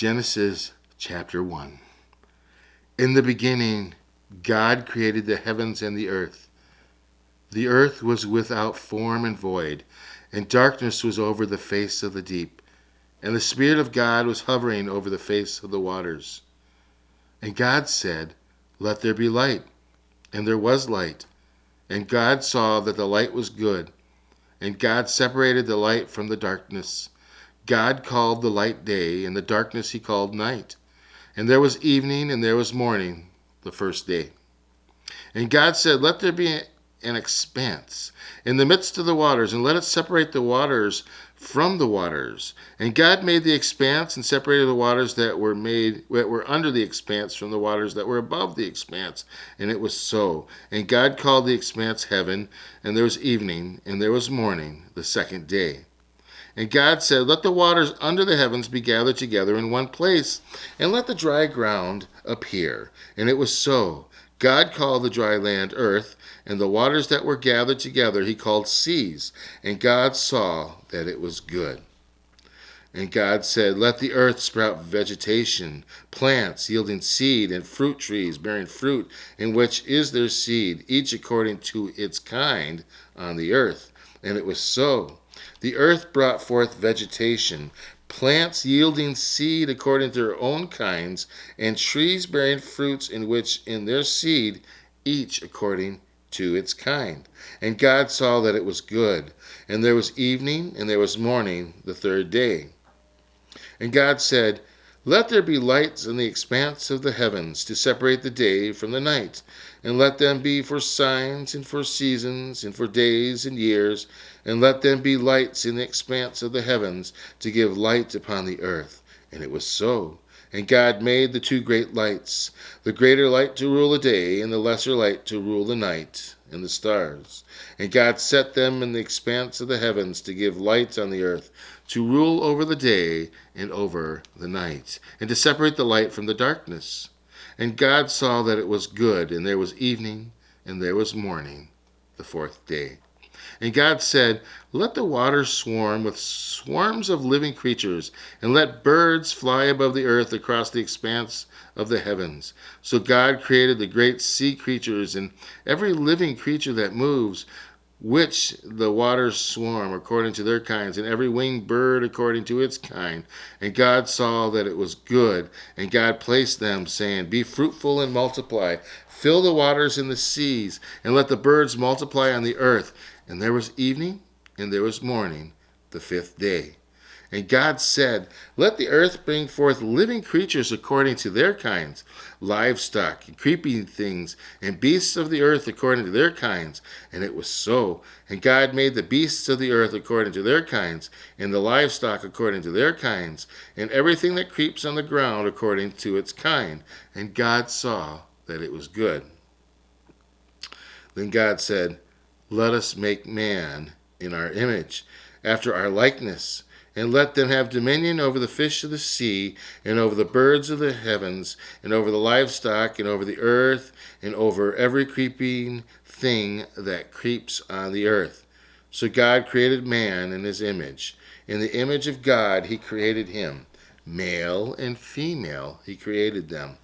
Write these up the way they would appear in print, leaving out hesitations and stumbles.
Genesis chapter 1. In the beginning, God created the heavens and the earth. The earth was without form and void, and darkness was over the face of the deep. And the Spirit of God was hovering over the face of the waters. And God said, "Let there be light." And there was light. And God saw that the light was good. And God separated the light from the darkness. God called the light day, and the darkness he called night. And there was evening, and there was morning, the first day. And God said, "Let there be an expanse in the midst of the waters, and let it separate the waters from the waters." And God made the expanse and separated the waters that were under the expanse from the waters that were above the expanse. And it was so. And God called the expanse heaven, and there was evening, and there was morning, the second day. And God said, "Let the waters under the heavens be gathered together in one place, and let the dry ground appear." And it was so. God called the dry land earth, and the waters that were gathered together he called seas. And God saw that it was good. And God said, "Let the earth sprout vegetation, plants yielding seed, and fruit trees bearing fruit, in which is their seed, each according to its kind on the earth." And it was so. The earth brought forth vegetation, plants yielding seed according to their own kinds, and trees bearing fruits in which in their seed, each according to its kind. And God saw that it was good. And there was evening, and there was morning, the third day. And God said, "Let there be lights in the expanse of the heavens to separate the day from the night, and let them be for signs and for seasons and for days and years, and let them be lights in the expanse of the heavens to give light upon the earth." And it was so. And God made the two great lights, the greater light to rule the day, and the lesser light to rule the night, and the stars. And God set them in the expanse of the heavens to give light on the earth, to rule over the day and over the night, and to separate the light from the darkness. And God saw that it was good, and there was evening, and there was morning, the fourth day. And God said, "Let the waters swarm with swarms of living creatures, and let birds fly above the earth across the expanse of the heavens." So God created the great sea creatures and every living creature that moves, which the waters swarm according to their kinds, and every winged bird according to its kind. And God saw that it was good. And God placed them, saying, "Be fruitful and multiply, fill the waters in the seas, and let the birds multiply on the earth." And there was evening, and there was morning, the fifth day. And God said, "Let the earth bring forth living creatures according to their kinds, livestock, and creeping things, and beasts of the earth according to their kinds." And it was so. And God made the beasts of the earth according to their kinds, and the livestock according to their kinds, and everything that creeps on the ground according to its kind. And God saw that it was good. Then God said, "Let us make man in our image, after our likeness, and let them have dominion over the fish of the sea, and over the birds of the heavens, and over the livestock, and over the earth, and over every creeping thing that creeps on the earth." So God created man in his image. In the image of God he created him. Male and female he created them.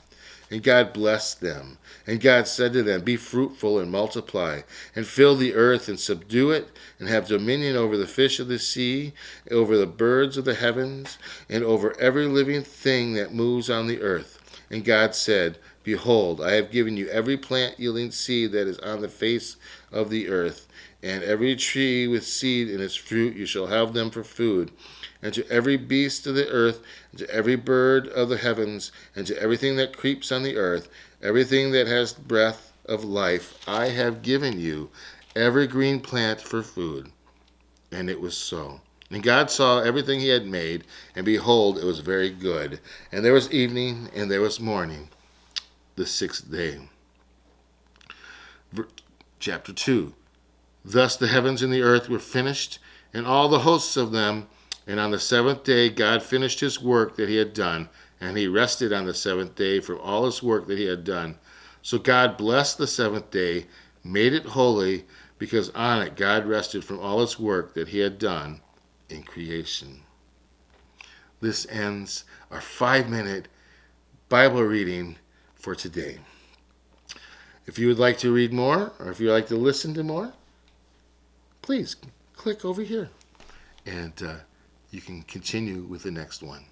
And God blessed them. And God said to them, "Be fruitful and multiply, and fill the earth and subdue it, and have dominion over the fish of the sea, over the birds of the heavens, and over every living thing that moves on the earth." And God said, "Behold, I have given you every plant yielding seed that is on the face of the earth, and every tree with seed in its fruit. You shall have them for food. And to every beast of the earth, and to every bird of the heavens, and to everything that creeps on the earth, everything that has breath of life, I have given you every green plant for food." And it was so. And God saw everything he had made, and behold, it was very good. And there was evening, and there was morning, the sixth day. Chapter 2. Thus the heavens and the earth were finished, and all the hosts of them. And on the seventh day God finished his work that he had done, and he rested on the seventh day from all his work that he had done. So God blessed the seventh day, made it holy, because on it God rested from all his work that he had done in creation. this ends our 5-minute Bible reading for today. If you would like to read more, or if you would like to listen to more, please click over here, and you can continue with the next one.